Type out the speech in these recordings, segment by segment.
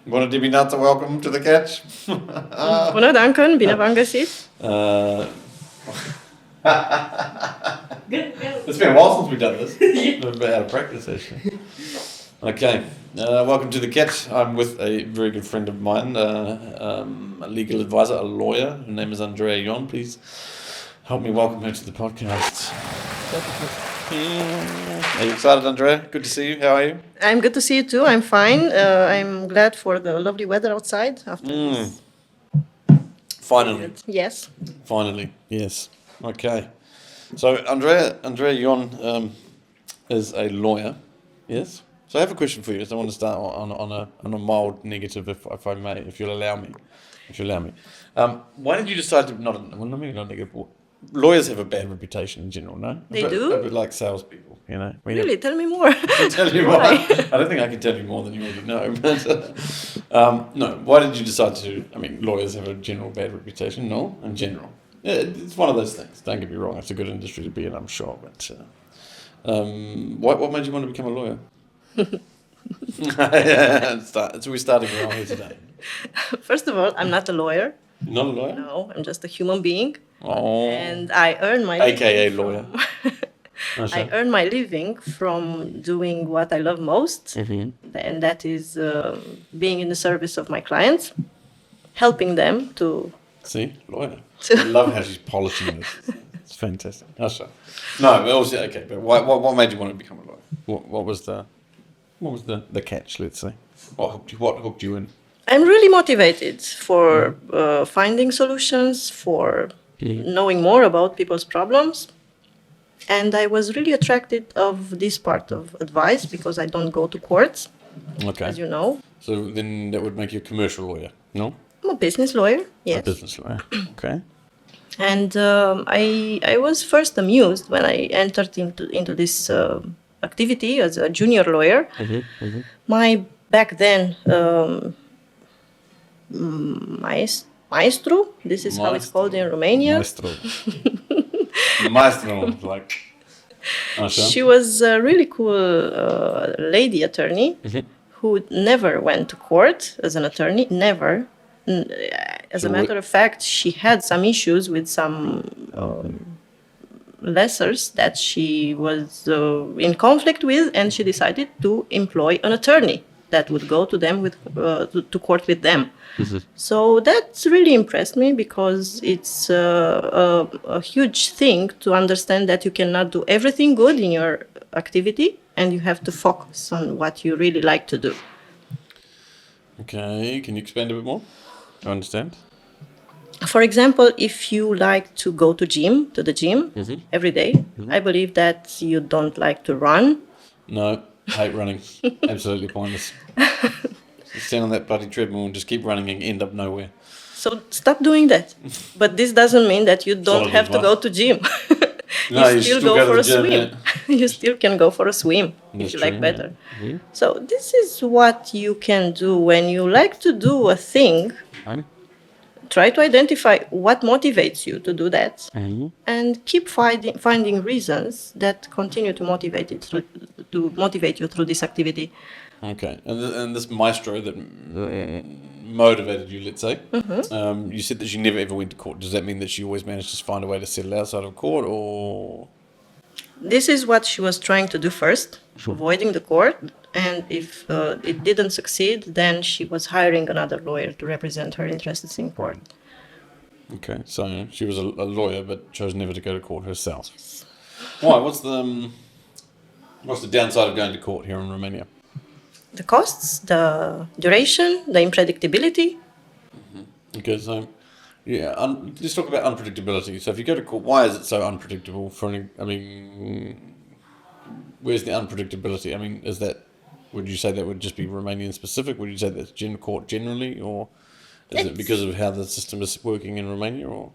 Bună dimineața, welcome to the catch. Bună, Danco, bine v-am găsit. It's been a while since we've done this. We've been out of practice, actually. Okay, welcome to the catch. I'm with a very good friend of mine, a legal advisor, a lawyer. Her name is Andreea Ion. Please help me welcome her to the podcast. Are you excited, Andreea? Good to see you. How are you? I'm good to see you too. I'm fine. I'm glad for the lovely weather outside after this. Finally. Yes. Finally, yes. Okay. So Andreea Ion is a lawyer. Yes. So I have a question for you. So I want to start on a mild negative, if I may, if you'll allow me. Why did you decide to maybe not negative? Lawyers have a bad reputation in general, no? They do? A bit like salespeople, you know. Really? Tell me more. Tell you more. I don't think I can tell you more than you already know. But no, why did you decide to? I mean, lawyers have a general bad reputation. No, in general, yeah, it's one of those things. Don't get me wrong; it's a good industry to be in, I'm sure. But what made you want to become a lawyer? So we're starting around here today. First of all, I'm not a lawyer. You're not a lawyer? No, I'm just a human being. Oh. And I earn my AKA lawyer. I earn my living from doing what I love most, and that is being in the service of my clients, helping them to... See, lawyer. I love how she's polishing this. It's fantastic. Oh, sure. No, but also, okay, but what made you want to become a lawyer? What was the catch, let's say? What hooked you in? I'm really motivated for finding solutions, for knowing more about people's problems. And I was really attracted of this part of advice because I don't go to courts, as you know. So then that would make you a commercial lawyer, no? I'm a business lawyer, yes. A business lawyer, okay. And I was first amused when I entered into this activity as a junior lawyer. My back then maestro, this is how it's called in Romania. Maestro, like. She was a really cool lady attorney who never went to court as an attorney, never. As a matter of fact, she had some issues with some lessers that she was in conflict with, and she decided to employ an attorney that would go to them to court with them. So that really impressed me because it's a huge thing to understand that you cannot do everything good in your activity and you have to focus on what you really like to do. Okay, can you expand a bit more? I understand. For example, if you like to go to the gym every day, I believe that you don't like to run. No, hate running. Absolutely pointless. Stand on that bloody treadmill and just keep running and end up nowhere. So stop doing that. But this doesn't mean that you don't have to go to gym. You still go for a swim. Yeah. You still can go for a swim if you like better. Yeah. So this is what you can do when you like to do a thing. Try to identify what motivates you to do that, and keep finding reasons that continue to motivate you through this activity. Okay, and this maestro that motivated you, let's say, you said that she never ever went to court. Does that mean that she always managed to find a way to settle outside of court, or...? This is what she was trying to do first, avoiding the court. And if it didn't succeed, then she was hiring another lawyer to represent her interests in court. Okay, so she was a lawyer but chose never to go to court herself. Yes. Why? What's the downside of going to court here in Romania? The costs, the duration, the unpredictability. Okay, so let's talk about unpredictability. So if you go to court, why is it so unpredictable? Where's the unpredictability? I mean, would you say that would just be Romanian specific? Would you say that's court generally, or is it because of how the system is working in Romania? Or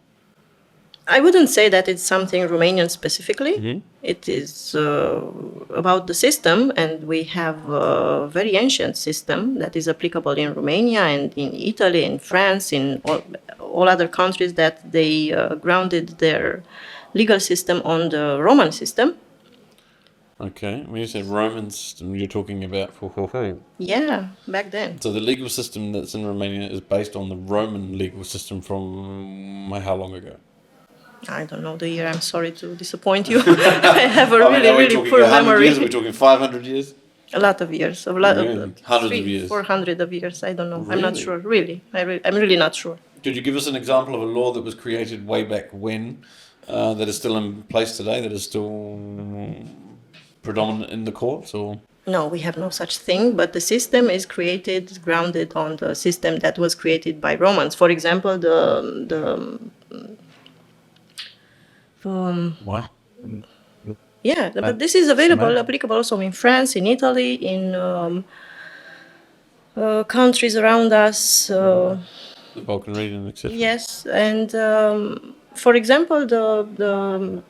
I wouldn't say that it's something Romanian specifically. It is about the system, and we have a very ancient system that is applicable in Romania and in Italy, in France, in all other countries that they grounded their legal system on the Roman system. Okay. When you say Roman system, you're talking about... Yeah, back then. So the legal system that's in Romania is based on the Roman legal system from how long ago? I don't know the year. I'm sorry to disappoint you. I have a really poor memory. Years? Are we talking 500 years? A lot of years. Really? Hundreds of years? 400 of years. I don't know. Really? I'm not sure. Really. I'm really not sure. Could you give us an example of a law that was created way back when that is still in place today, that is still predominant in the courts? Or no, we have no such thing, but the system is grounded on the system that was created by Romans. For example, what? Yeah, but this is applicable also in France, in Italy, in countries around us. The Balkan region, etc. Yes, and for example, the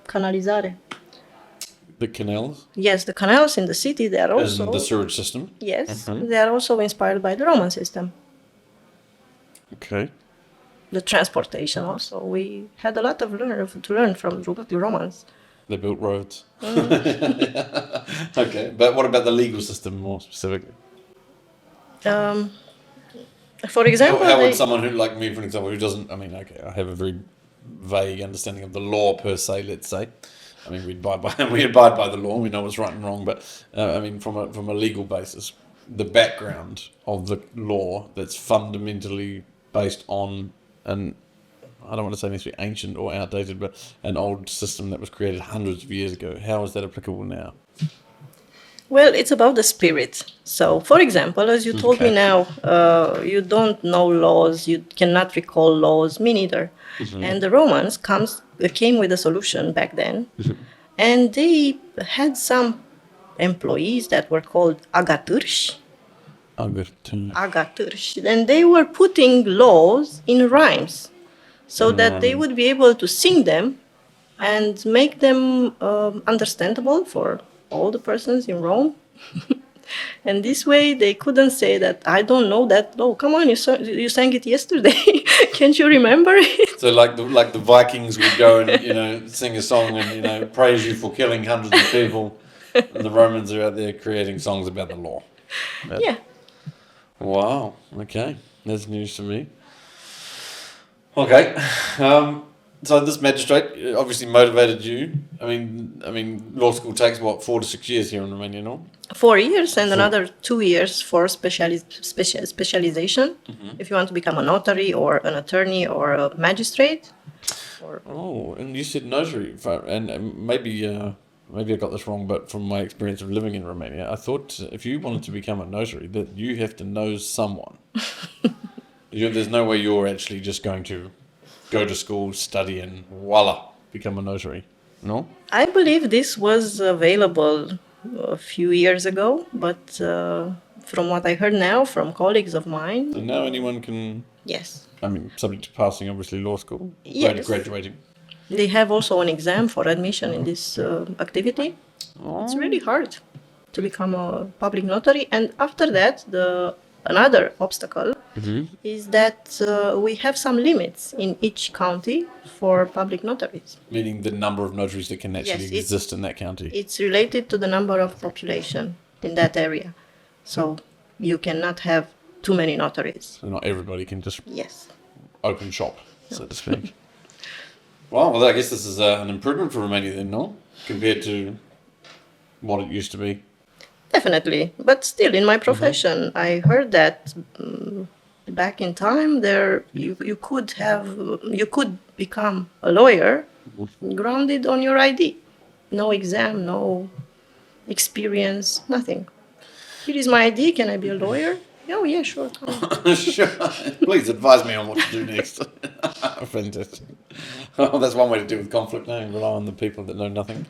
canalizare. The canals? Yes, the canals in the city, they are also... As in the sewage system? Yes, they are also inspired by the Roman system. Okay. The transportation also. We had a lot to learn from the Romans. They built roads. Okay, but what about the legal system more specifically? For example... How would someone who, like me, for example, who doesn't... I mean, okay, I have a very vague understanding of the law per se, let's say. I mean, we abide by the law, we know what's right and wrong, but I mean, from a legal basis, the background of the law that's fundamentally based on an, I don't want to say necessarily ancient or outdated, but an old system that was created hundreds of years ago. How is that applicable now? Well, it's about the spirit. So, for example, as you told me now, you don't know laws, you cannot recall laws, me neither. And the Romans came with a solution back then, and they had some employees that were called agatârși. Agatârși. And they were putting laws in rhymes so that they would be able to sing them and make them understandable for all the persons in Rome. And this way they couldn't say that I don't know that law. Come on, you sang it yesterday. Can't you remember it? So like the Vikings would go and sing a song and praise you for killing hundreds of people, and the Romans are out there creating songs about the law. Yeah. Wow. Okay, that's news to me. Okay. So this magistrate obviously motivated you. I mean, law school takes 4 to 6 years here in Romania, no? 4 years and another 2 years for specialization. If you want to become a notary or an attorney or a magistrate. Oh, and you said notary, and maybe I got this wrong, but from my experience of living in Romania, I thought if you wanted to become a notary, that you have to know someone. There's no way you're actually just going to go to school, study, and voila, become a notary. No? I believe this was available a few years ago, but from what I heard now from colleagues of mine... So now anyone can... Yes. I mean, subject to passing, obviously, law school, yes. Graduating. They have also an exam for admission in this activity. Oh. It's really hard to become a public notary. And after that, another obstacle is that we have some limits in each county for public notaries. Meaning the number of notaries that can actually exist in that county. It's related to the number of population in that area. So you cannot have too many notaries. So not everybody can just open shop, so to speak. Well, I guess this is an improvement for Romania then, no? Compared to what it used to be. Definitely, but still, in my profession, I heard that back in time, you could become a lawyer grounded on your ID, no exam, no experience, nothing. Here is my ID. Can I be a lawyer? Oh yeah, sure. Sure. Please advise me on what to do next. Fantastic. Well, that's one way to deal with conflict. Now rely on the people that know nothing.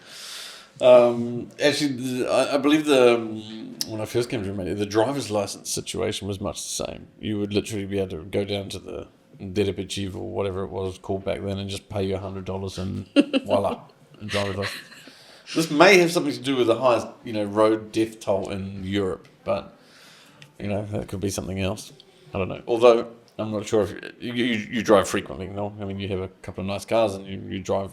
Actually, I believe when I first came to Romania, the driver's license situation was much the same. You would literally be able to go down to the Deripachiv or whatever it was called back then and just pay you $100 and voila, a driver's license. This may have something to do with the highest, road death toll in Europe, but that could be something else. I don't know. Although I'm not sure if you drive frequently. No, I mean you have a couple of nice cars and you drive.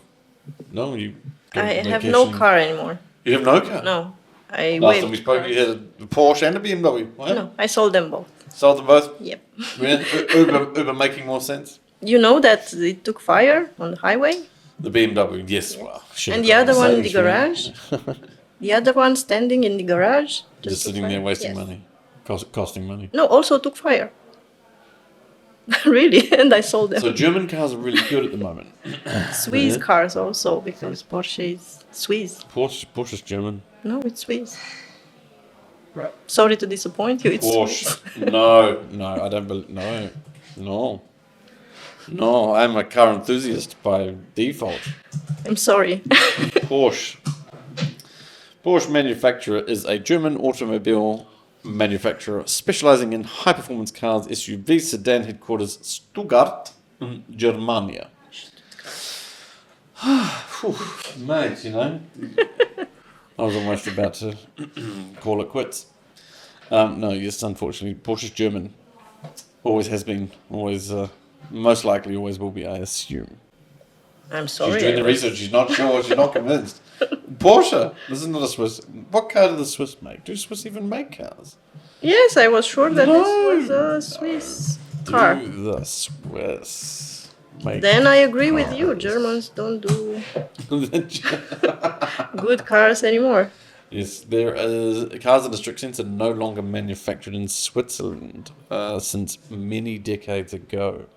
No, you. I have no car anymore. You have no car? No. I Last waived time we spoke, cars. you had a Porsche and a BMW. Right? No, I sold them both. Sold them both? Yep. Yeah. Uber making more sense? You know that it took fire on the highway? The BMW, yes. Well, sure. And the other one in the garage? The other one standing in the garage? Just sitting there wasting money. Costing money. No, also took fire. Really, and I sold them. So German cars are really good at the moment. Swiss cars also, because Porsche is Swiss. Porsche's German. No, it's Swiss. Sorry to disappoint you, it's Porsche. Swiss. No, I don't believe. No, I'm a car enthusiast by default. I'm sorry. Porsche. Porsche manufacturer is a German automobile manufacturer specializing in high-performance cars, SUVs, sedan, headquarters Stuttgart, Germania. Mate, you know, I was almost about to call it quits. No, yes, unfortunately, Porsche's German. Always has been, always, most likely always will be, I assume. I'm sorry. She's doing the research, she's not sure, she's not convinced. Porsche, this is not a Swiss. What car do the Swiss make? Do Swiss even make cars? Yes, I was sure that this was a Swiss car. Do the Swiss make Then I agree with you. Germans don't do good cars anymore. Yes, there is cars in a strict sense are no longer manufactured in Switzerland since many decades ago.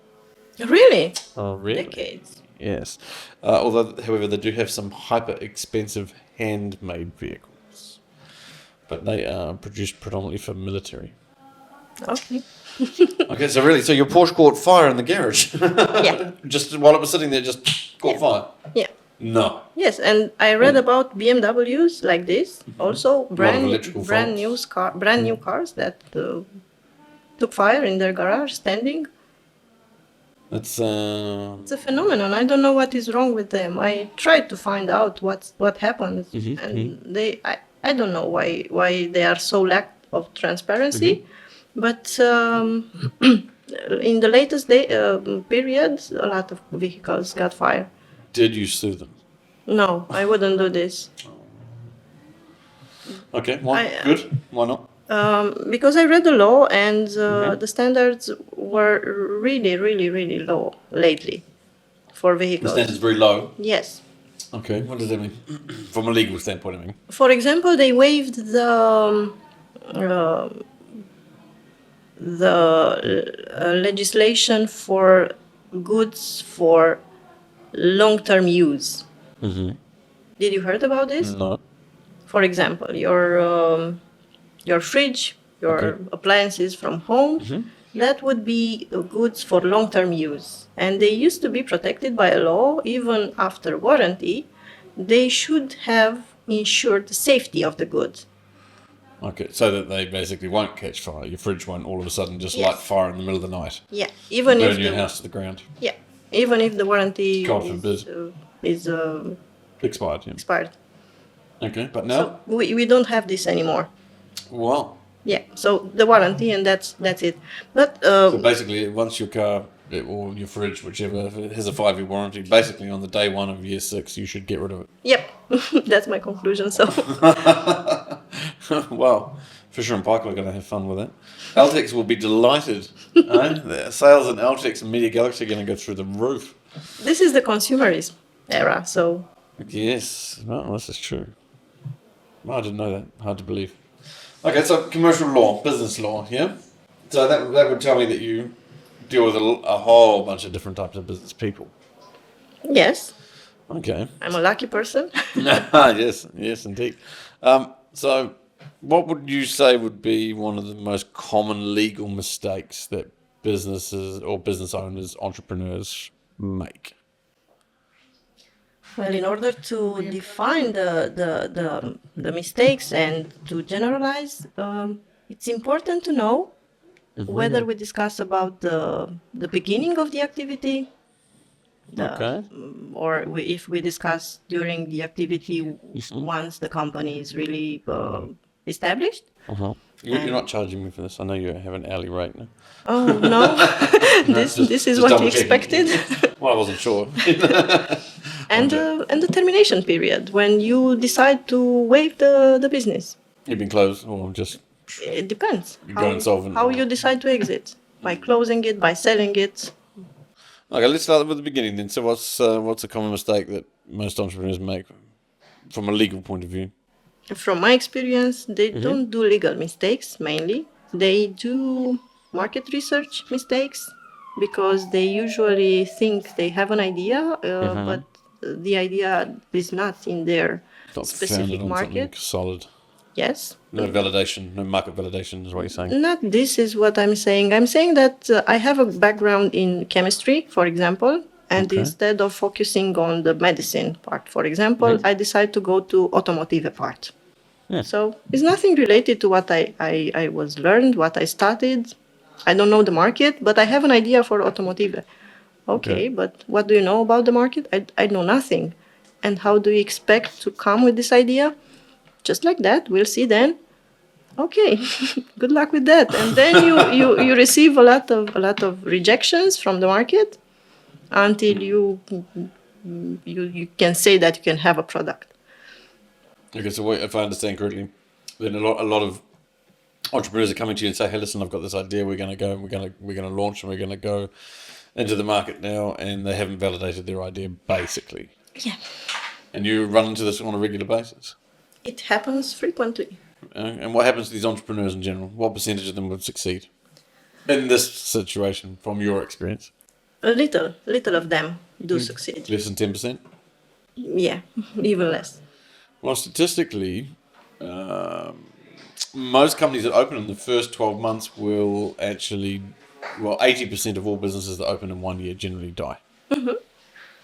Really? Oh, really? Decades. Yes. Although, however, they do have some hyper-expensive handmade vehicles. But they are produced predominantly for military. Okay. Okay, so your Porsche caught fire in the garage? Yeah. Just while it was sitting there, just caught fire? Yeah. No. Yes, and I read about BMWs like this. Also, brand new cars that took fire in their garage standing. It's a phenomenon. I don't know what is wrong with them. I tried to find out what happened, and I don't know why they are so lack of transparency. But in the latest period, a lot of vehicles got fire. Did you sue them? No, I wouldn't do this. Okay, why? Good. Why not? Because I read the law and the standards were really, really, really low lately for vehicles. The standards very low? Yes. Okay, what does that mean? From a legal standpoint, I mean. For example, they waived the legislation for goods for long-term use. Mm-hmm. Did you heard about this? No. For example, your fridge, your appliances from home, that would be goods for long-term use. And they used to be protected by a law. Even after warranty, they should have ensured the safety of the goods. Okay, so that they basically won't catch fire. Your fridge won't all of a sudden just light fire in the middle of the night. Yeah, even burn if your house to the ground. Yeah, even if the warranty God forbid. is Expired. Yeah. expired. Okay, but now? So we don't have this anymore. Wow. Yeah, so the warranty and that's it. But So basically, once your car or your fridge, whichever, has a 5-year warranty, basically on the day 1 of year 6, you should get rid of it. Yep, that's my conclusion. So. Wow, Fisher and Paykel are going to have fun with that. Altex will be delighted. Their sales in Altex and Media Galaxy are going to go through the roof. This is the consumerism era, so. Yes, well, this is true. I didn't know that. Hard to believe. Okay, so commercial law, business law, yeah? So that would tell me that you deal with a whole bunch of different types of business people. Yes. Okay. I'm a lucky person. yes, indeed. So what would you say would be one of the most common legal mistakes that businesses or business owners, entrepreneurs make? Well, in order to define the mistakes and to generalize, it's important to know whether we discuss about the beginning of the activity, or if we discuss during the activity once the company is really established. You're not charging me for this. I know you have an hourly rate now. Oh, no. This is what you expected. Well, I wasn't sure. And the termination period, when you decide to waive the business. You've been closed or just... It depends. You go insolvent. How you decide to exit. By closing it, by selling it. Okay, let's start with the beginning then. So what's a common mistake that most entrepreneurs make from a legal point of view? From my experience, they don't do legal mistakes mainly. They do market research mistakes because they usually think they have an idea, but the idea is not in their specific market. Solid. Yes. No validation, no market validation is what you're saying. Not this is what I'm saying. I'm saying that I have a background in chemistry, for example, and instead of focusing on the medicine part, for example, I decided to go to automotive part. Yeah. So it's nothing related to what I was learned, what I studied. I don't know the market, but I have an idea for automotive. Okay, but what do you know about the market? I know nothing. And how do you expect to come with this idea? Just like that, we'll see then. Okay, good luck with that. And then you receive a lot of rejections from the market until you can say that you can have a product. Okay, so if I understand correctly, then a lot of entrepreneurs are coming to you and say, "Hey, listen, I've got this idea. We're going to launch, and we're going to go into the market now," and they haven't validated their idea, basically. Yeah. And you run into this on a regular basis. It happens frequently. And what happens to these entrepreneurs in general? What percentage of them would succeed in this situation, from your experience? A little of them do succeed. Less than 10%? Yeah, even less. Well, statistically, most companies that open in the first 12 months will actually, 80% of all businesses that open in 1 year generally die.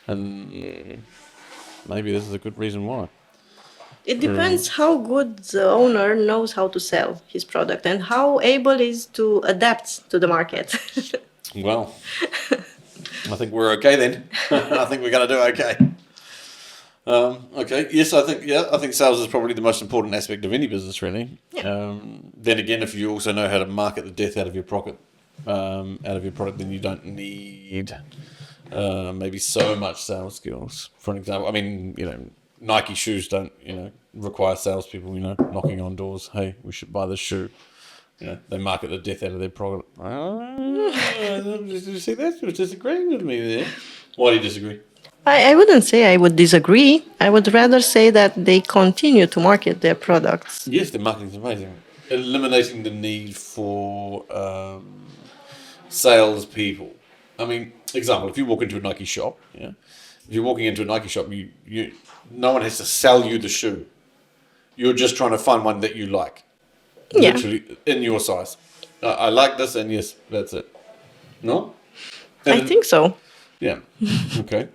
And maybe this is a good reason why. It depends how good the owner knows how to sell his product and how able is to adapt to the market. Well, I think we're okay then. I think we're going to do okay. Okay. Yes, I think sales is probably the most important aspect of any business, really. Yeah. Then again, if you also know how to market the death out of your product, then you don't need maybe so much sales skills. For an example, I mean, Nike shoes don't, require salespeople, knocking on doors. Hey, we should buy this shoe. They market the death out of their product. Did you see that? You're disagreeing with me there. Why do you disagree? I wouldn't say I would disagree. I would rather say that they continue to market their products. Yes, the marketing's amazing. Eliminating the need for salespeople. I mean, example, if you walk into a Nike shop, if you're walking into a Nike shop, no one has to sell you the shoe. You're just trying to find one that you like. Yeah. Literally in your size. I like this, and yes, that's it. No? I think so. Yeah. Okay.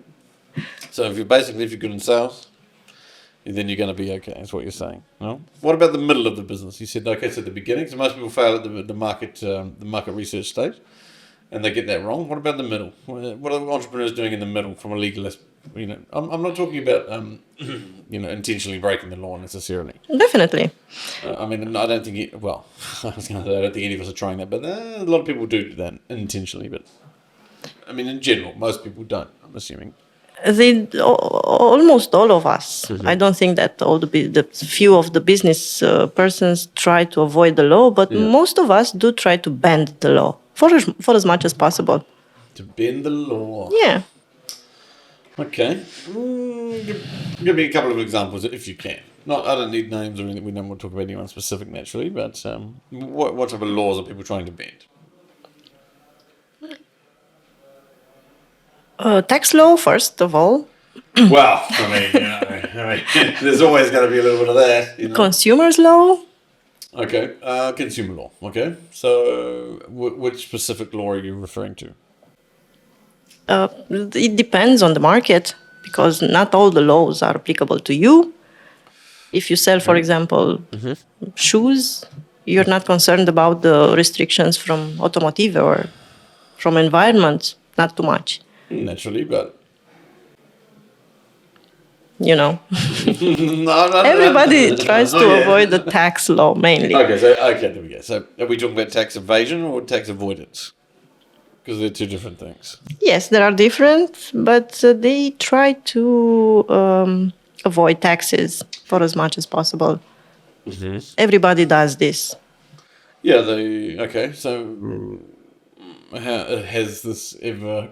So if you're good in sales, then you're going to be okay. That's what you're saying. No? What about the middle of the business? You said okay, so at the beginning. So most people fail at the market research stage, and they get that wrong. What about the middle? What are entrepreneurs doing in the middle from a legal aspect? I'm not talking about intentionally breaking the law necessarily. Definitely. I don't think. I was going to say I don't think any of us are trying that, but a lot of people do that intentionally. But I mean, in general, most people don't. I'm assuming. Almost all of us. Mm-hmm. I don't think that all the few of the business persons try to avoid the law, but most of us do try to bend the law for as much as possible. To bend the law. Yeah. Okay. Give me a couple of examples if you can. I don't need names or anything. We don't want to talk about anyone specific naturally, but what type of laws are people trying to bend? Tax law, first of all. Well, I mean, there's always going to be a little bit of that. Consumers law. Okay, consumer law. Okay, so which specific law are you referring to? It depends on the market because not all the laws are applicable to you. If you sell, for example, shoes, you're not concerned about the restrictions from automotive or from environment, not too much. Naturally, but... No, everybody tries to avoid the tax law mainly. Okay, there we go. So are we talking about tax evasion or tax avoidance? Because they're two different things. Yes, they are different, but they try to avoid taxes for as much as possible. Mm-hmm. Everybody does this. Yeah, okay, so has this ever...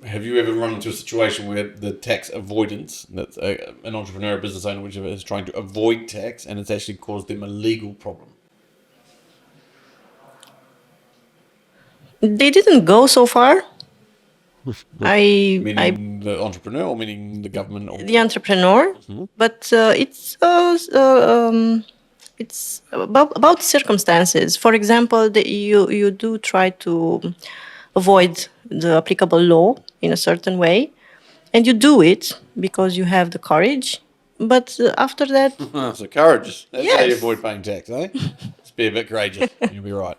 Have you ever run into a situation where the tax avoidance, that's an entrepreneur, a business owner, whichever, is trying to avoid tax and it's actually caused them a legal problem? They didn't go so far. Meaning the entrepreneur or meaning the government? Or... The entrepreneur, but it's about circumstances. For example, you do try to avoid the applicable law in a certain way, and you do it because you have the courage. But after that... So courageous. That's how you Yes. avoid paying tax, eh? Just be a bit courageous. You'll be right.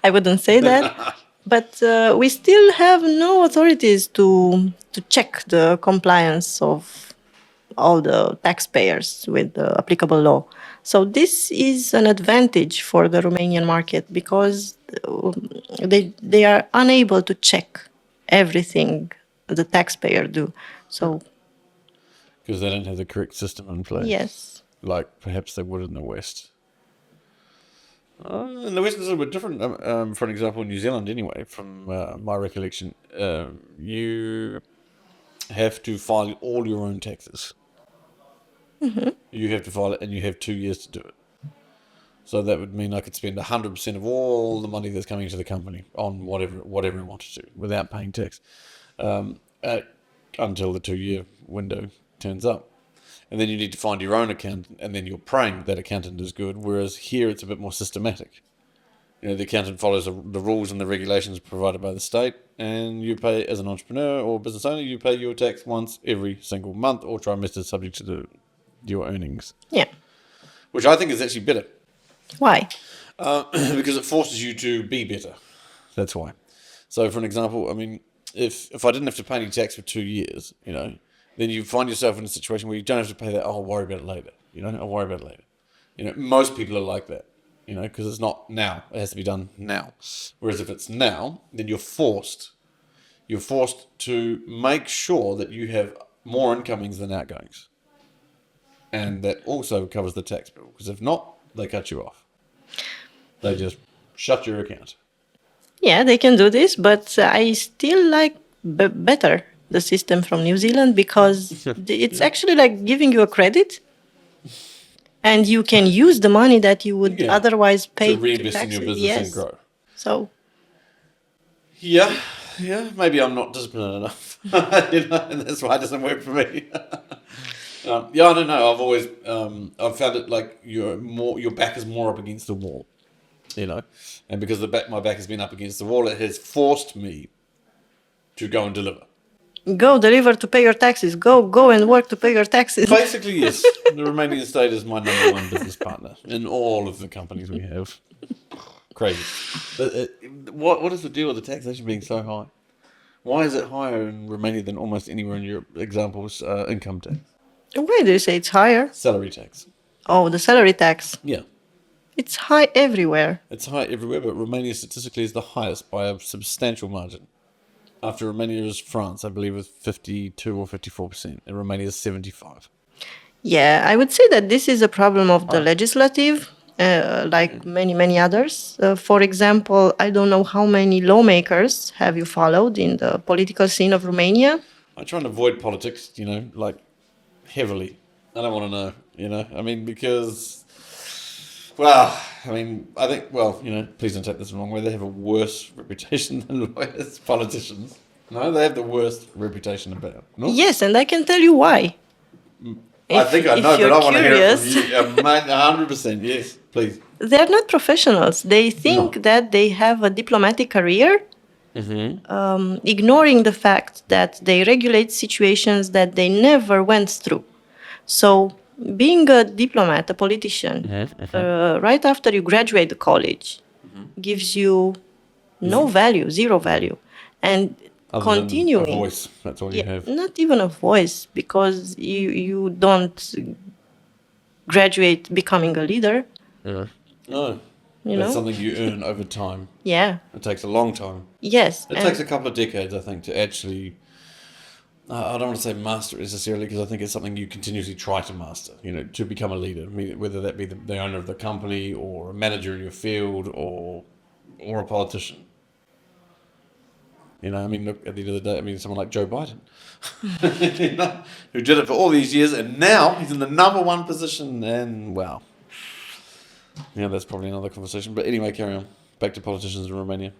I wouldn't say that. But we still have no authorities to check the compliance of all the taxpayers with the applicable law. So this is an advantage for the Romanian market because they are unable to check everything the taxpayer do. So Because they don't have the correct system in place. yes. Like perhaps they would in the West. In the West is a little bit different. For an example, in New Zealand, anyway, from my recollection, you have to file all your own taxes. Mm-hmm. You have to file it, and you have 2 years to do it. So that would mean I could spend 100% of all the money that's coming to the company on whatever I wanted to, without paying tax, until the 2-year window turns up. And then you need to find your own accountant, and then you're praying that accountant is good. Whereas here, it's a bit more systematic. You know, the accountant follows the rules and the regulations provided by the state, and you pay, as an entrepreneur or business owner, you pay your tax once every single month or trimester, subject to your earnings. Yeah. Which I think is actually better. Why? Because it forces you to be better. That's why. So, for an example, I mean, if I didn't have to pay any tax for 2 years, you know, then you find yourself in a situation where you don't have to pay that. Oh, I'll worry about it later. You know, I'll worry about it later. You know, most people are like that. You know, because it's not now. It has to be done now. Whereas if it's now, then you're forced to make sure that you have more incomings than outgoings, and that also covers the tax bill. Because if not, they cut you off. They just shut your account. Yeah, they can do this, but I still like better the system from New Zealand because it's actually like giving you a credit, and you can use the money that you would otherwise pay to reinvest in your business and grow. So, yeah, maybe I'm not disciplined enough, you know, and that's why it doesn't work for me. I don't know. I've always I've found it like your back is more up against the wall, you know, and because my back has been up against the wall, it has forced me to go and deliver. Go deliver to pay your taxes. Go and work to pay your taxes. Basically, yes. The Romanian state is my number one business partner in all of the companies we have. Crazy. But, what is the deal with the taxation being so high? Why is it higher in Romania than almost anywhere in Europe? Examples, income tax. Why do you say it's higher? Salary tax. Oh, the salary tax. Yeah. It's high everywhere. It's high everywhere, but Romania statistically is the highest by a substantial margin. After Romania is France, I believe, with 52 or 54%, and Romania is 75%. Yeah, I would say that this is a problem of the legislative, like many others. For example, I don't know how many lawmakers have you followed in the political scene of Romania. I try and avoid politics, you know, like heavily. I don't want to know, you know. I mean, because, well, I mean, I think, well, you know, please don't take this the wrong way. They have a worse reputation than lawyers, politicians. No, they have the worst reputation about. No? Yes, and I can tell you why. I think I know, but I want to hear it from you. 100%, yes, please. They're not professionals. They think that they have a diplomatic career, ignoring the fact that they regulate situations that they never went through. So being a diplomat, a politician, right after you graduate the college, gives you no value, zero value. And continuing, a voice, that's all you have. Not even a voice, because you don't graduate becoming a leader. No. you know. It's something you earn over time. Yeah. It takes a long time. Yes. It takes a couple of decades, I think, to actually... I don't want to say master it necessarily, because I think it's something you continuously try to master, you know, to become a leader, whether that be the owner of the company or a manager in your field or a politician. You know, I mean, look, at the end of the day, I mean, someone like Joe Biden, you know, who did it for all these years, and now he's in the number one position, and wow. Yeah, that's probably another conversation. But anyway, carry on. Back to politicians in Romania.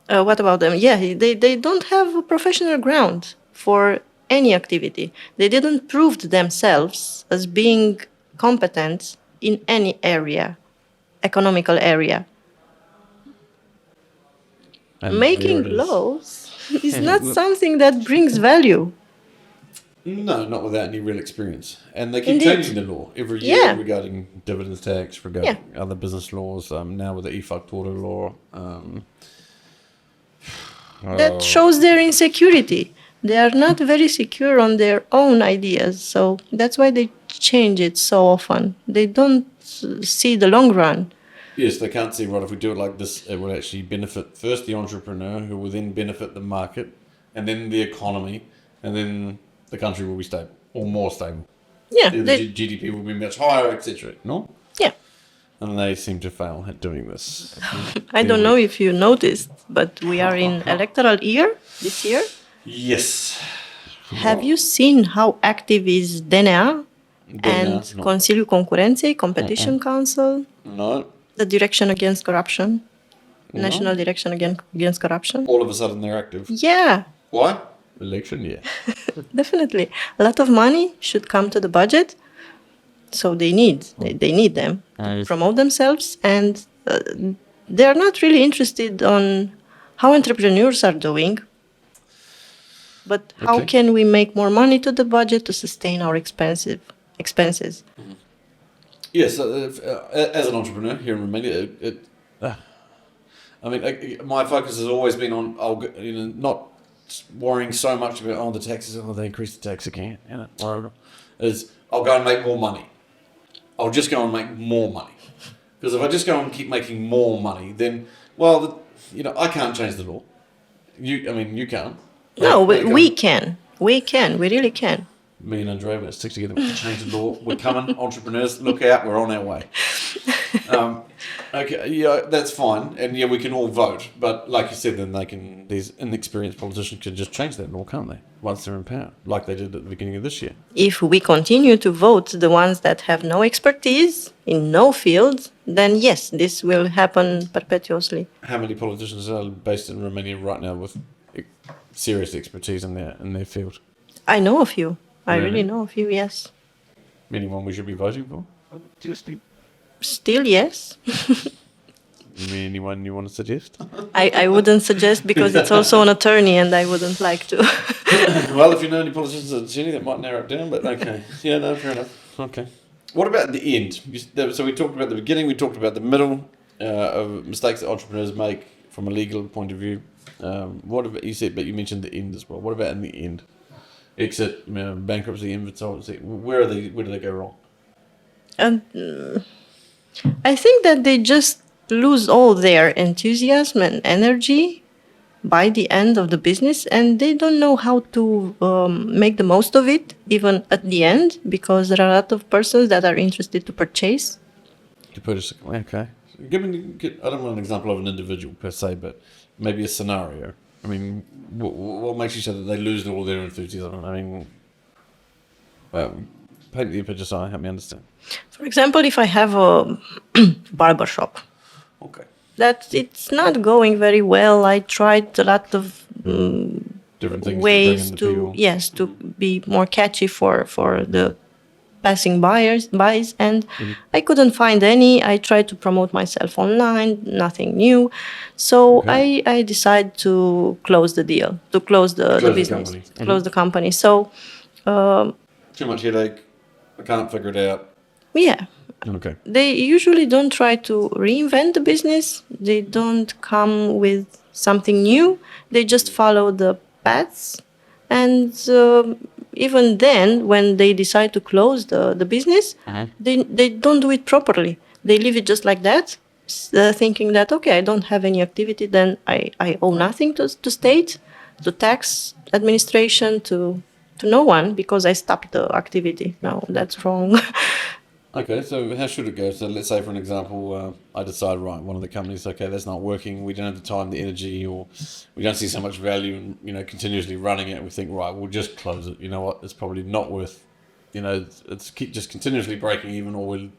What about them? Yeah, they don't have a professional ground for any activity. They didn't prove themselves as being competent in any area, economical area. And making laws is not something that brings value. No, not without any real experience. And they keep changing the law every year regarding dividends tax, regarding other business laws, now with the e-factura law. That shows their insecurity. They are not very secure on their own ideas, so that's why they change it so often. They don't see the long run. Yes, they can't see, right, if we do it like this, it will actually benefit first the entrepreneur, who will then benefit the market, and then the economy, and then the country will be stable, or more stable. Yeah. The GDP will be much higher, etc. No? Yeah. And they seem to fail at doing this. I don't know if you noticed, but we are in electoral year this year. Yes. Have you seen how active is DNA and Consiliul Concurenței, Competition Council? No. The Direction Against Corruption, National Direction Against Corruption. All of a sudden they're active. Yeah. Why? Election, yeah. Definitely. A lot of money should come to the budget, so they need them to promote themselves, and they are not really interested on how entrepreneurs are doing, but how can we make more money to the budget to sustain our expenses. Mm-hmm. Yes, as an entrepreneur here in Romania, my focus has always been on not worrying so much about the taxes. They increase the tax again. I'll go and make more money. I'll just go and make more money, because if I just go and keep making more money, then I can't change the law. You can't. No, we can. We really can. Me and Andreea, let's stick together. We'll change the law. We're coming, entrepreneurs. Look out, we're on our way. That's fine, and we can all vote. But like you said, then these inexperienced politicians can just change that law, can't they? Once they're in power, like they did at the beginning of this year. If we continue to vote the ones that have no expertise in no field, then yes, this will happen perpetuously. How many politicians are based in Romania right now with serious expertise in their field? I know a few. I really know a few, yes. Anyone we should be voting for? Still, yes. Anyone you want to suggest? I wouldn't suggest, because it's also an attorney and I wouldn't like to. Well, if you know any politicians at Sydney, that might narrow it down, but okay. Yeah, no, fair enough. Okay. What about the end? So we talked about the beginning, we talked about the middle, of mistakes that entrepreneurs make from a legal point of view. What about, you mentioned the end as well. What about in the end? Exit, bankruptcy, insolvency. Where do they go wrong? I think that they just lose all their enthusiasm and energy by the end of the business, and they don't know how to make the most of it, even at the end, because there are a lot of persons that are interested to purchase. Okay. I don't want an example of an individual per se, but maybe a scenario. I mean, what makes you say that they lose all their enthusiasm? I mean, paint the picture so help me understand. For example, if I have a barber shop, that it's not going very well. I tried a lot of different things ways to be more catchy for the passing buys, and I couldn't find any. I tried to promote myself online, nothing new. So I decided to close the deal, to close the business, close the company. So too much headache. I can't figure it out. Yeah. Okay. They usually don't try to reinvent the business. They don't come with something new. They just follow the paths, and even then, when they decide to close the business, they don't do it properly. They leave it just like that, thinking that, okay, I don't have any activity, then I owe nothing to state, to tax administration, to no one, because I stopped the activity. No, that's wrong. Okay, so how should it go? So let's say, for an example, I decide, right, one of the companies, okay, that's not working. We don't have the time, the energy, or we don't see so much value in, continuously running it. We think, right, we'll just close it. You know what? It's probably not worth, it's just continuously breaking even, or we're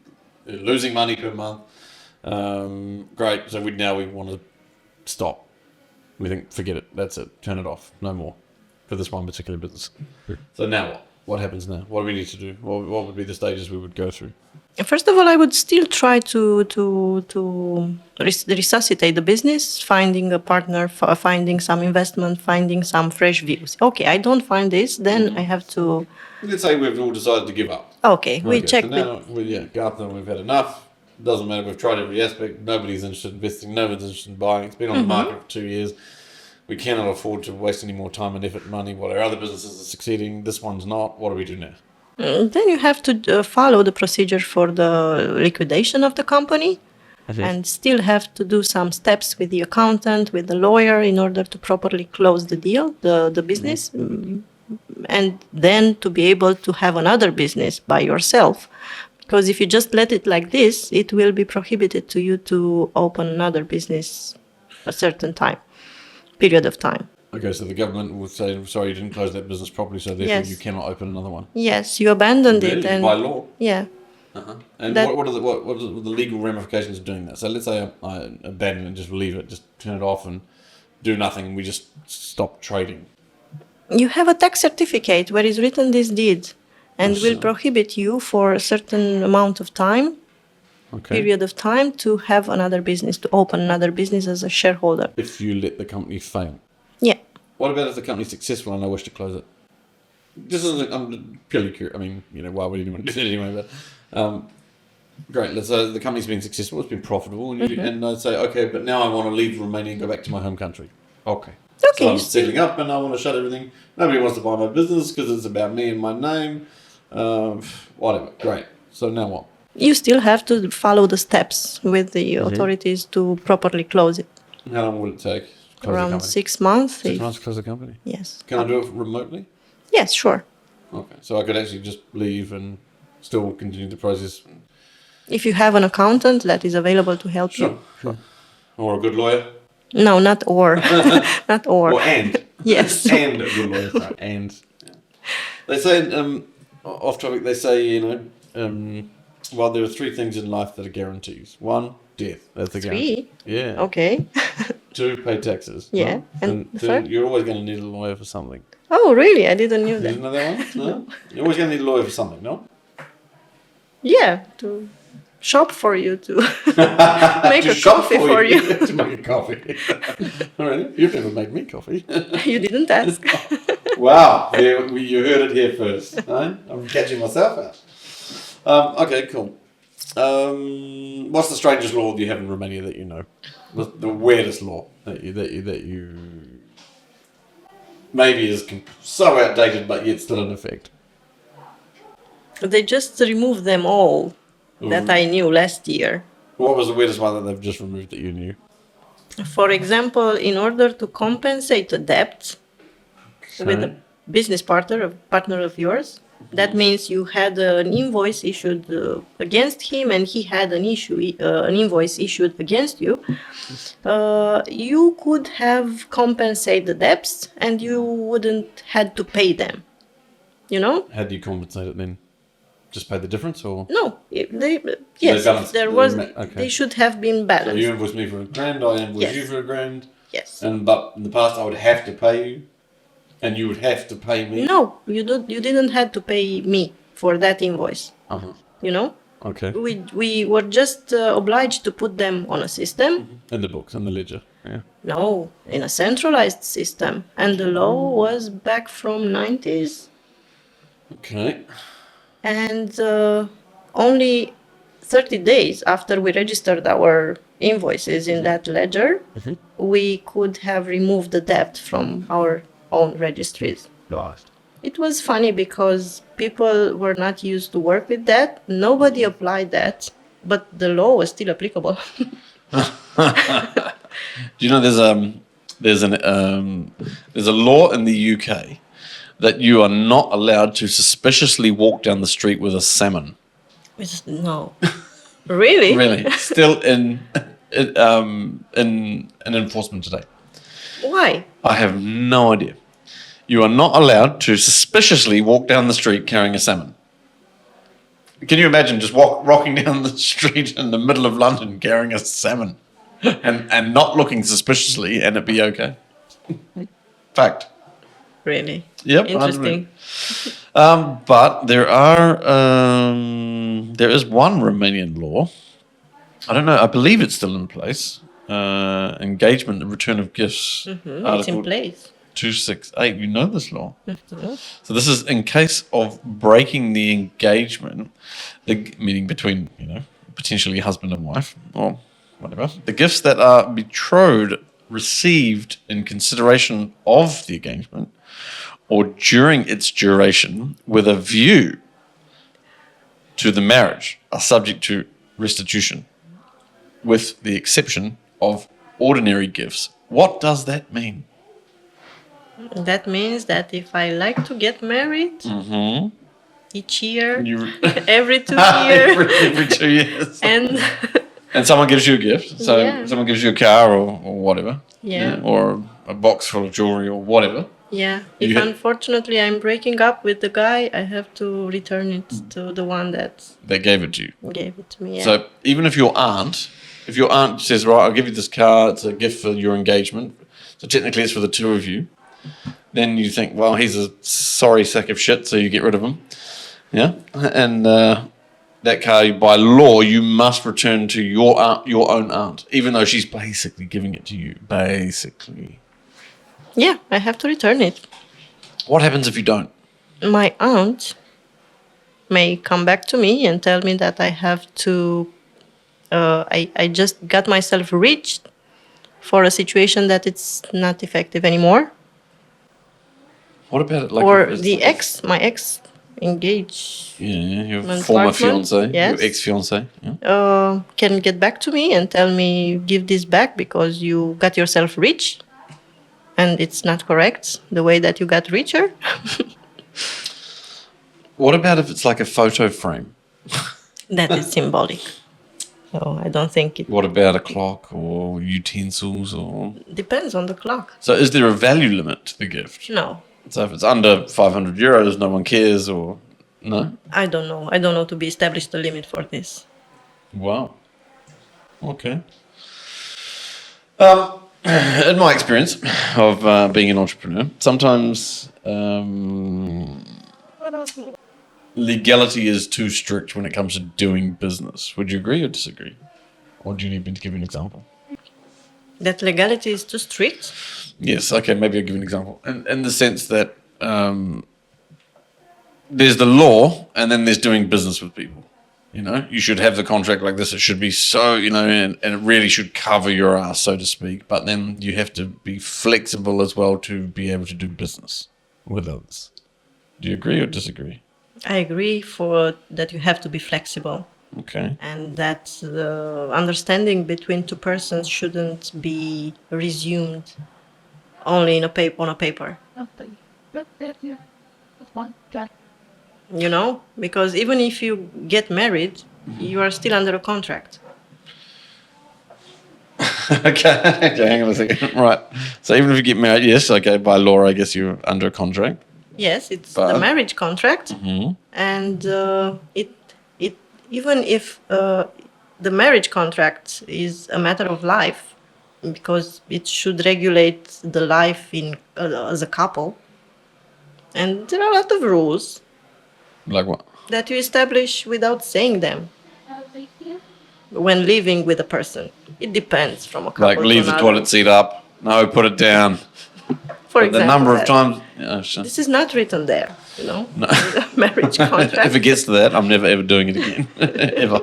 losing money per month. Great. So we want to stop. We think, forget it. That's it. Turn it off. No more for this one particular business. So now what? What happens now? What do we need to do? What would be the stages we would go through? First of all, I would still try to resuscitate the business, finding a partner, finding some investment, finding some fresh views. Okay, I don't find this, then I have to... Let's say we've all decided to give up. Okay, we check so now Gartner, we've had enough. Doesn't matter, we've tried every aspect. Nobody's interested in investing, nobody's interested in buying. It's been on the market for 2 years. We cannot afford to waste any more time and effort and money while our other businesses are succeeding. This one's not. What do we do now? Then you have to follow the procedure for the liquidation of the company, and still have to do some steps with the accountant, with the lawyer, in order to properly close the deal, the business, and then to be able to have another business by yourself. Because if you just let it like this, it will be prohibited to you to open another business a certain period of time. Okay, so the government will say, sorry, you didn't close that business properly, so therefore you cannot open another one. Yes, you abandoned it. And by law? Yeah. And what are the legal ramifications of doing that? So let's say I abandon it, just leave it, just turn it off and do nothing, and we just stop trading. You have a tax certificate where is written this deed, and will prohibit you for a certain amount of time, period of time, to have another business, to open another business as a shareholder. If you let the company fail? Yeah. What about if the company's successful and I wish to close it? I'm purely curious. I mean, why would anyone do that anyway? But great. Let's say the company's been successful, it's been profitable, and I say, okay, but now I want to leave Romania and go back to my home country. Okay. So I'm setting up and I want to shut everything. Nobody wants to buy my business because it's about me and my name. Whatever. Great. So now what? You still have to follow the steps with the authorities to properly close it. How long will it take? Around 6 months. 6 months to close the company? Yes. Can I do it remotely? Yes, sure. Okay. So I could actually just leave and still continue the process? If you have an accountant that is available to help you. Sure. Or a good lawyer? No, not or. Not or. Or and. Yes. And a good lawyer. Right. And. They say, off topic, they say, well, there are 3 things in life that are guarantees. 1, death. That's a guarantee. 3? Yeah. Okay. 2, pay taxes. Yeah. No? And 2, third? you're always going to need a lawyer for something. Oh, really? I didn't know that. You didn't know that one? No? You're always going to need a lawyer for something, no? Yeah, to shop for you, to make a coffee for you. To make a coffee. All right. You've never made me coffee. You didn't ask. Wow. You heard it here first. Right? I'm catching myself out. Okay, cool. What's the strangest law that you have in Romania that you know? The weirdest law that you maybe is so outdated but yet still in effect? They just removed them all that I knew last year. What was the weirdest one that they've just removed that you knew? For example, in order to compensate a debt with a business partner of yours, that means you had an invoice issued against him and he had an invoice issued against you. You could have compensated the debts and you wouldn't had to pay them. How do you compensate it then? Just pay the difference, or no? They should have been balanced. So you invoiced me for $1,000, I invoiced you for $1,000. Yes. But in the past, I would have to pay you, and you would have to pay me. No, you didn't have to pay me for that invoice. Okay. We were just obliged to put them on a system. In the books, in the ledger. Yeah. No, in a centralized system, and the law was back from 90s. Okay. And only 30 days after we registered our invoices in that ledger, we could have removed the debt from our own registries. Lost. It was funny because people were not used to work with that. Nobody applied that, but the law was still applicable. Do you know there's a law in the UK that you are not allowed to suspiciously walk down the street with a salmon. No. Really? Really, still in enforcement today. Why? I have no idea. You are not allowed to suspiciously walk down the street carrying a salmon. Can you imagine just rocking down the street in the middle of London carrying a salmon and not looking suspiciously and it be okay? Fact. Really? Yep. Interesting. But there is one Romanian law. I don't know. I believe it's still in place. Engagement and return of gifts. It's in place. 268. You know this law. So this is in case of breaking the engagement, meaning between potentially husband and wife or whatever. The gifts that are betrothed received in consideration of the engagement or during its duration with a view to the marriage are subject to restitution, with the exception of ordinary gifts. What does that mean? That means that if I like to get married each year, every 2 years, every 2 years, and someone gives you a gift, so someone gives you a car or whatever, or a box full of jewelry or whatever. Yeah. If unfortunately I'm breaking up with the guy, I have to return it to the one that gave it to you. Gave it to me. Yeah. So even if your aunt says, right, I'll give you this car, it's a gift for your engagement, so technically it's for the two of you, then you think, well, he's a sorry sack of shit, so you get rid of him. Yeah. And that car, by law, you must return to your own aunt, even though she's basically giving it to you. Basically. Yeah, I have to return it. What happens if you don't? My aunt may come back to me and tell me that I have to... I just got myself rich for a situation that it's not effective anymore. What about it? My ex engaged. Yeah, your former fiance, your ex-fiance. Yeah. Can get back to me and tell me, give this back because you got yourself rich. And it's not correct, the way that you got richer. What about if it's like a photo frame? That is symbolic. So I don't think it... What about a clock or utensils or... Depends on the clock. So is there a value limit to the gift? No. So if it's under 500 euros, no one cares or... No? I don't know. I don't know to be established a limit for this. Wow. Okay. In my experience of being an entrepreneur, sometimes legality is too strict when it comes to doing business. Would you agree or disagree? Or do you need me to give you an example? That legality is too strict? Yes, okay, maybe I'll give you an example. In the sense that there's the law and then there's doing business with people. You should have the contract like this. It should be so, and it really should cover your ass, so to speak. But then you have to be flexible as well to be able to do business with others. Do you agree or disagree? I agree that you have to be flexible. Okay. And that the understanding between two persons shouldn't be resumed only on a paper. Because even if you get married, you are still under a contract. Okay, hang on a second. Right. So even if you get married, yes, okay, by law, I guess you're under a contract. Yes, it's the marriage contract. And even if the marriage contract is a matter of life, because it should regulate the life as a couple, and there are a lot of rules. Like what? That you establish without saying them when living with a person. It depends from a couple like leave the toilet seat up. No, put it down. For example, the number of times. This is not written there, No. The marriage contract. If it gets to that, I'm never ever doing it again. Ever.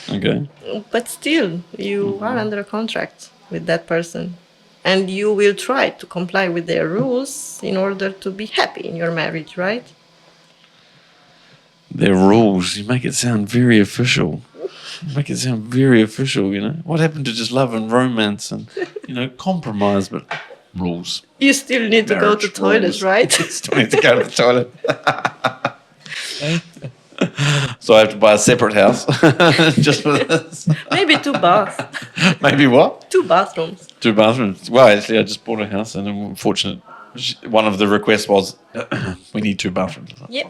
Okay. But still, you are under a contract with that person. And you will try to comply with their rules in order to be happy in your marriage, right? Their rules. You make it sound very official. Make it sound very official, you know. What happened to just love and romance and, compromise, but rules. You still need to go to toilet, rules. right? Still need to go to the toilet. So I have to buy a separate house just for this. Maybe 2 baths. Maybe what? 2 bathrooms. 2 bathrooms. Well, actually, I just bought a house, and I'm fortunate. One of the requests was, we need 2 bathrooms. Yeah.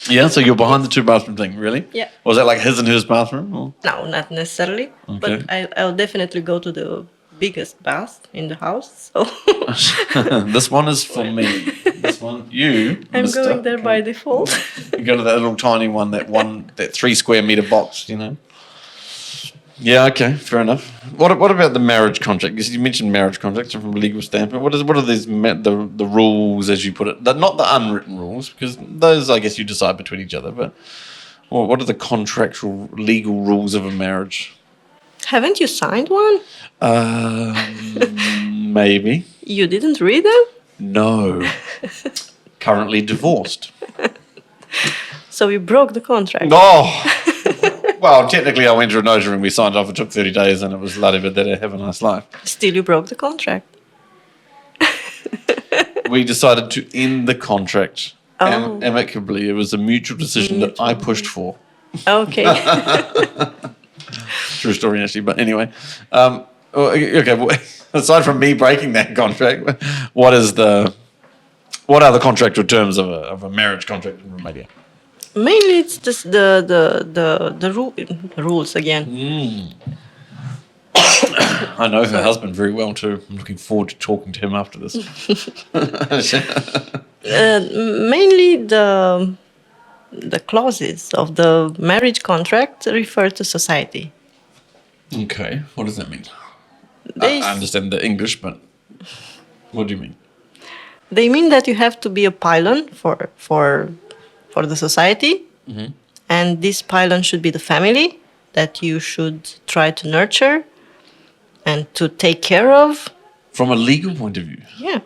Yeah, so you're behind the 2 bathroom thing, really? Yeah. Was that like his and hers bathroom? Or? No, not necessarily. Okay. But I'll definitely go to the biggest bath in the house. So This one is for me. This one, you. I'm mister. going there by default. You go to that little tiny one, that 3 square meter box, Yeah, okay, fair enough. What about the marriage contract? You mentioned marriage contracts from a legal standpoint. What are these the rules, as you put it? Not the unwritten rules, because those I guess you decide between each other. But what are the contractual legal rules of a marriage? Haven't you signed one? Maybe. You didn't read them? No. Currently divorced. So you broke the contract. Oh. Well, technically, I went to a notary and we signed off. It took 30 days, and it was la-di-ba-da-da, have a nice life. Still, you broke the contract. We decided to end the contract amicably. It was a mutual decision that I pushed for. Okay. True story, actually. But anyway, okay. Well, aside from me breaking that contract, what are the contractual terms of a marriage contract in Romania? Mainly, it's just the rules again. I know her husband very well too. I'm looking forward to talking to him after this. Mainly the clauses of the marriage contract refer to society. Okay, what does that mean? They I understand the English, but what do you mean? They mean that you have to be a pylon for the society, and this pylon should be the family that you should try to nurture and to take care of. From a legal point of view? Yeah.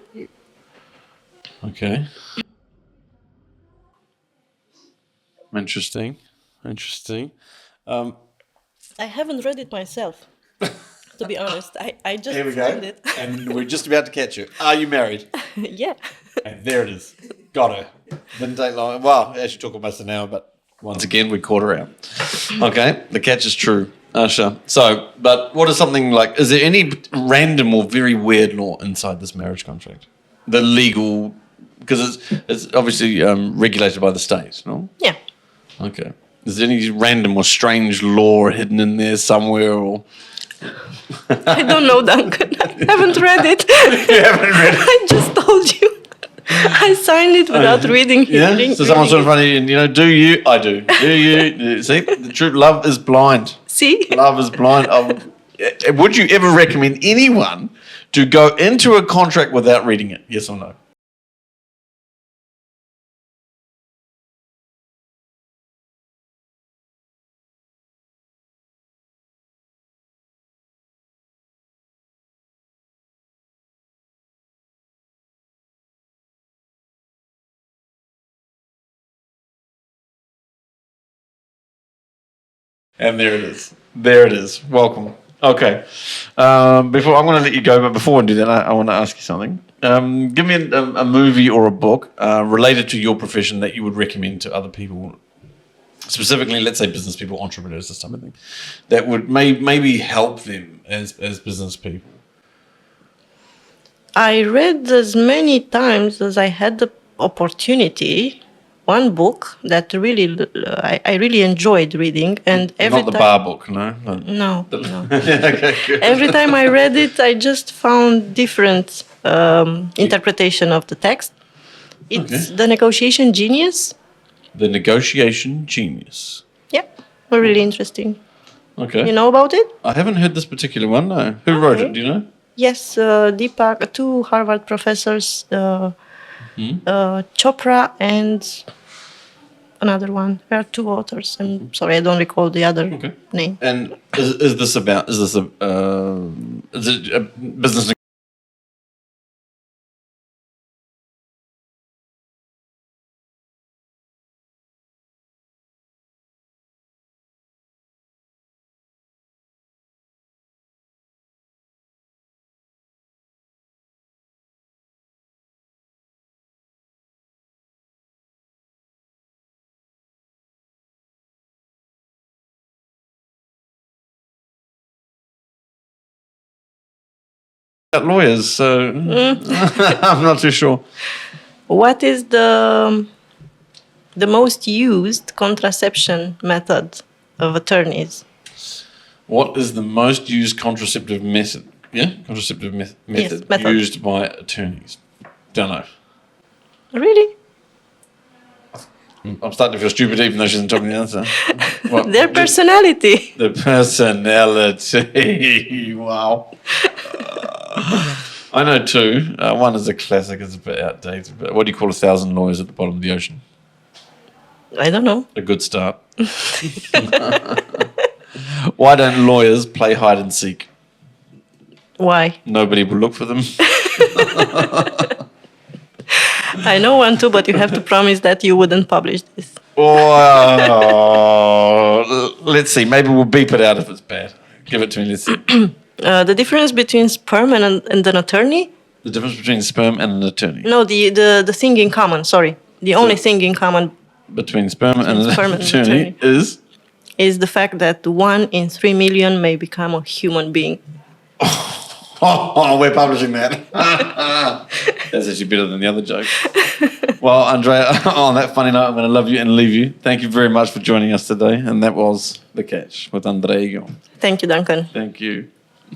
Okay. Interesting. I haven't read it myself, to be honest. I just Here we go. found it. And we're just about to catch you. Are you married? Yeah. And there it is. Got her. Didn't take long. Well, actually took almost an hour, but once again, we caught her out. Okay, the catch is true. Sure. So, but what is something like, is there any random or very weird law inside this marriage contract? The legal, because it's obviously regulated by the state, no? Yeah. Okay. Is there any random or strange law hidden in there somewhere, or? I don't know, Duncan. I haven't read it. You haven't read it? I just told you. I signed it without reading. Yeah. So someone's in front of you, and do you? I do. Do you? See, the truth. Love is blind. See? Love is blind. Would you ever recommend anyone to go into a contract without reading it? Yes or no? And there it is. There it is. Welcome. Okay. Before I'm going to let you go, but before I do that, I want to ask you something. Give me a movie or a book related to your profession that you would recommend to other people, specifically, let's say business people, entrepreneurs, this type of thing, that would maybe help them as business people. I read as many times as I had the opportunity one book that really I really enjoyed reading, and every Not the time, bar book, no. no. Okay, good. Every time I read it, I just found different interpretation of the text. It's The Negotiation Genius. The Negotiation Genius. Yeah, really interesting. Okay. You know about it? I haven't heard this particular one. No. Who wrote it? Do you know? Yes, Deepak, 2 Harvard professors, Chopra and another one. There are 2 authors. I'm sorry, I don't recall the other name. And is this a business about lawyers, so I'm not too sure. What is the most used contraception method of attorneys? What is the most used contraceptive method? Yeah, contraceptive method used by attorneys. Don't know. Really? I'm starting to feel stupid even though she doesn't tell me the answer. Well, Their personality. The personality. Wow. I know two. One is a classic. It's a bit outdated. But what do you call 1,000 lawyers at the bottom of the ocean? I don't know. A good start. Why don't lawyers play hide and seek? Why? Nobody will look for them. I know one too, but you have to promise that you wouldn't publish this. Oh, let's see. Maybe we'll beep it out if it's bad. Give it to me. Let's see. The difference between sperm and an attorney? The difference between sperm and an attorney. No, the thing in common. Sorry, the only thing in common between sperm and an attorney is the fact that 1 in 3 million may become a human being. Oh, we're publishing that. That's actually better than the other joke. Well, Andrea, on that funny note, I'm going to love you and leave you. Thank you very much for joining us today. And that was The Catch with Andreea Ion. Thank you, Duncan. Thank you.